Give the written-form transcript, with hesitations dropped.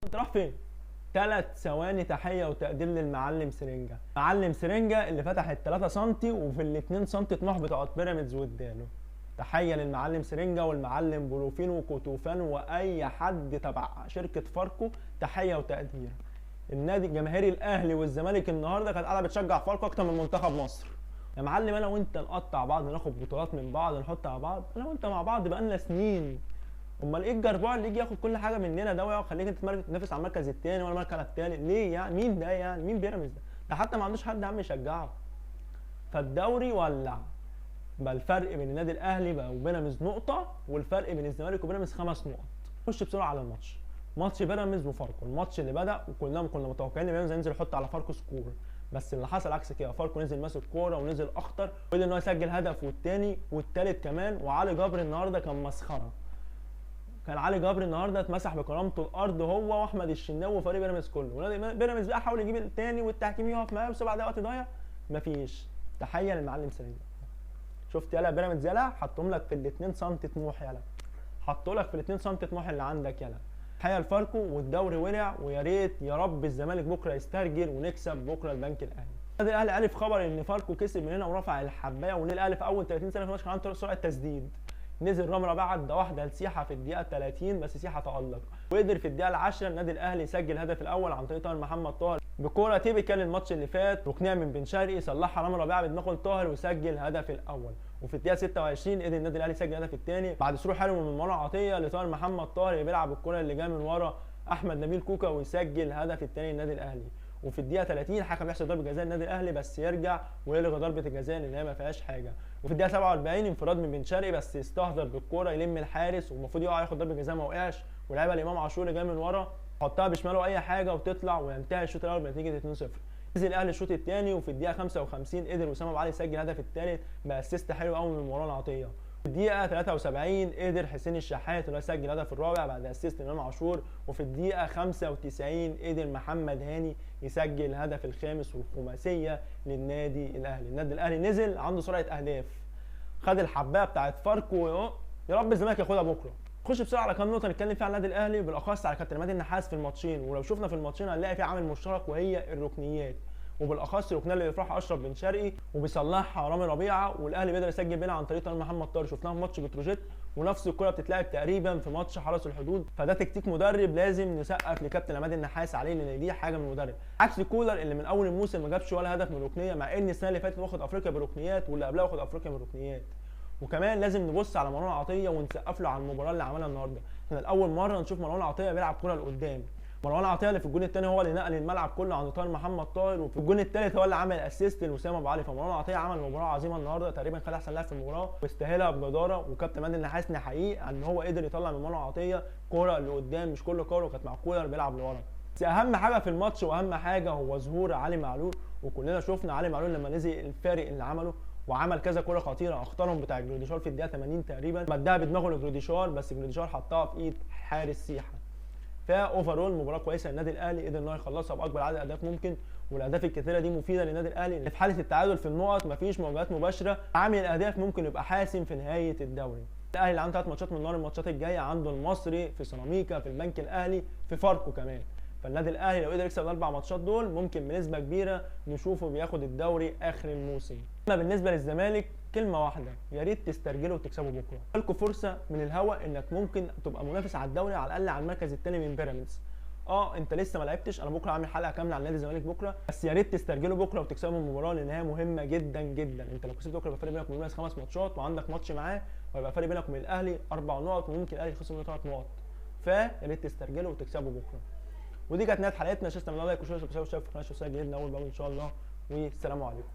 انت رايح فين؟ 3 ثواني تحيه وتقدير للمعلم سرنجه. معلم سرنجه اللي فتح ال 3 سم وفي ال 2 سم طموح بتوع بيراميدز واداله. تحيه للمعلم سرنجه والمعلم بروفين وكوتوفان واي حد تبع شركه فاركو، تحيه وتقدير. النادي الجماهيري الاهلي والزمالك النهارده كانت قاعده بتشجع فاركو اكتر من منتخب مصر. يا معلم انا وانت نقطع بعض، ناخد بطولات من بعض، نحط على بعض، انا وانت مع بعض بقالنا سنين. امال ايه الجربوع اللي يجي ياخد كل حاجه مننا ده ويخليك انت تنافس على المركز الثاني ولا المركز الثالث؟ ليه يعني؟ مين ده يعني؟ مين بيراميدز ده؟ ده حتى ما عندوش حد عم يشجعه. فالدوري ولع بقى. الفرق بين النادي الاهلي بقى وبيراميدز نقطه، والفرق بين الزمالك وبيراميدز 5 نقط. نخش بسرعه على الماتش. ماتش بيراميدز وفاركو، الماتش اللي بدا وكلنا كنا متوقعين ان بيراميدز هينزل يحط على فاركو سكور، بس اللي حصل عكس كده. فاركو نزل ماسك كوره ونزل اخطر وقدر ان هو يسجل هدف والثاني والثالث كمان. وعلي جبر النهارده كان مسخره. كان علي جبر النهارده اتمسح بكرامته الارض هو واحمد الشناوي وفريق بيراميدز كله. ونادي بيراميدز بقى حاول يجيب الثاني والتحكيم يقف معاه بس بعد وقت ضايع مفيش. تحيه للمعلم سليم. شفت يالا بيراميدز يالا حطهم لك في ال 2 سم طموح يالا. حطوا لك في ال 2 سم طموح اللي عندك يالا. تحيه لفاركو والدوري ولع، ويا ريت يا رب الزمالك بكره يسترجل ونكسب بكره البنك الاهلي. النادي الاهلي عرف خبر ان فاركو كسب من هنا ورفع الحبايه، والنادي الاهلي في اول 30 سنه في الماتش كان عنده سرعه تسديد. نزل رامي ربيعه عدى واحده لسيحه في الدقيقه 30 بس سيحه تالق، وقدر في الدقيقه 10 النادي الاهلي يسجل الهدف الاول عن طريق طاهر محمد طاهر بكوره تيبيكال الماتش اللي فات، ركنيه من بن شرقي صلحها رامي ربيعه بدماغه لطاهر وسجل الهدف الاول. وفي الدقيقه 26 قدر النادي الاهلي يسجل الهدف الثاني بعد سرور حلو من مروان عطيه لطاهر محمد طاهر اللي بيلعب الكوره اللي جايه من ورا احمد نبيل كوكا ويسجل الهدف الثاني للنادي الاهلي. وفي الدقيقه 30 الحكم يحسب ضربه جزاء للنادي الاهلي بس يرجع ويلغي ضربه الجزاء لان هي ما فيهاش حاجه. وفي الدقيقه 47 انفراد من بن شرقي بس استهدر بالكوره يلم الحارس والمفروض يقع ياخد ضربه جزاء ما وقعش، ولعبها لامام عاشور اللي جاي من ورا حطها بشماله اي حاجه وتطلع وينتهي الشوط الاول بنتيجه 2-0. نزل الاهلي الشوط الثاني وفي الدقيقه 55 قدر وسام ابو علي يسجل الهدف الثالث باسيست حلو قوي من مروان عطيه. في الدقيقة 73 قدر حسين الشحات انه يسجل الهدف الرابع بعد اسيست امام عاشور. وفي الدقيقة 95 قدر محمد هاني يسجل الهدف الخامس والخماسية للنادي الاهلي. النادي الاهلي نزل عنده سرعة اهداف، خد الحباية بتاعت فاركو. يا رب الزمالك ياخدها بكرة. نخش بسرعة على كام نقطة نتكلم فيها عن النادي الاهلي بالاخص على كابتن عماد النحاس في الماتشين. ولو شفنا في الماتشين هنلاقي في عامل مشترك وهي الركنيات، وبالاخص الركنيه اللي بيرفعها اشرف بن شرقي وبيصلحها رامي ربيعه والاهلي بيقدر يسجل بينها عن طريق طاهر محمد طاهر. شفناها في ماتش بتروجيت ونفس الكره بتتلعب تقريبا في ماتش حرس الحدود. فده تكتيك مدرب لازم نسقف لكابتن عماد النحاس عليه لان دي حاجه من المدرب، عكس كولر اللي من اول الموسم ما جابش ولا هدف من ركنيه مع ان السنه اللي فاتت واخد افريقيا بركنيات واللي قبلها واخد افريقيا بركنيات. وكمان لازم نبص على مروان عطيه ونسقف له على المباراه اللي عملها النهارده. احنا لاول مره نشوف مروان عطيه بيلعب كره لقدام. مروان عطيه اللي في الجون الثاني هو اللي نقل الملعب كله عند طاهر محمد طاهر، وفي الجون الثالث هو اللي عمل اسيست لوسام ابو علي. فمروان عطيه عمل مباراه عظيمه النهارده، تقريبا خد احسن لاعب في المباراه واستاهلها بجداره. وكابتن عماد النحاس نحييه ان هو قدر يطلع من مروان عطيه كوره لقدام، مش كل كوره كانت مع كولر بيلعب لورا. بس اهم حاجه في الماتش واهم حاجه هو ظهور علي معلول. وكلنا شفنا علي معلول لما نزل الفارق اللي عمله وعمل كذا كوره خطيره، اختارهم بتاع جروديشار في الدقيقه 80 تقريبا مدها بدماغه لجروديشار بس جروديشار حطها في ايد حارس سيحه. فاوفرول مباراه كويسه للنادي الاهلي، قدر ان هو يخلصها باكبر عدد اهداف ممكن، والاهداف الكثيره دي مفيده للنادي الاهلي. في حاله التعادل في النقط مفيش مواجهات مباشره، عامل الاهداف ممكن يبقى حاسم في نهايه الدوري. الاهلي اللي عنده 3 ماتشات من النهارده، الماتشات الجايه عنده المصري في سيراميكا في البنك الاهلي في فاركو كمان. فالنادي الاهلي لو قدر يكسب ال4 ماتشات دول ممكن بنسبه كبيره نشوفه بياخد الدوري اخر الموسم. اما بالنسبه للزمالك كلمه واحده، يا ريت تسترجلوا وتكسبوا بكره. لكم فرصه من الهوا انك ممكن تبقى منافس على الدوري على الاقل على المركز الثاني من بيراميدز. انت لسه ما لعبتش، انا بكره عامل حلقه كامله عن نادي الزمالك بكره، بس يا ريت تسترجلوا بكره وتكسبوا المباراه لان هي مهمه جدا جدا. انت لو كسبت بكره يبقى فرق بينك وبين بيراميدز 5 ماتشات وعندك ماتش معاه، ويبقى فرق بينك وبين الاهلي 4 نقط وممكن الاهلي يخسر منه 3 نقط. فيا ريت تسترجلوا وتكسبوا بكره. ودي كانت نهايه حلقتنا. مش هستنى لايك وشير وسبسكرايب في قناه الشخصيه الجديده اول باول ان شاء الله، والسلام عليكم.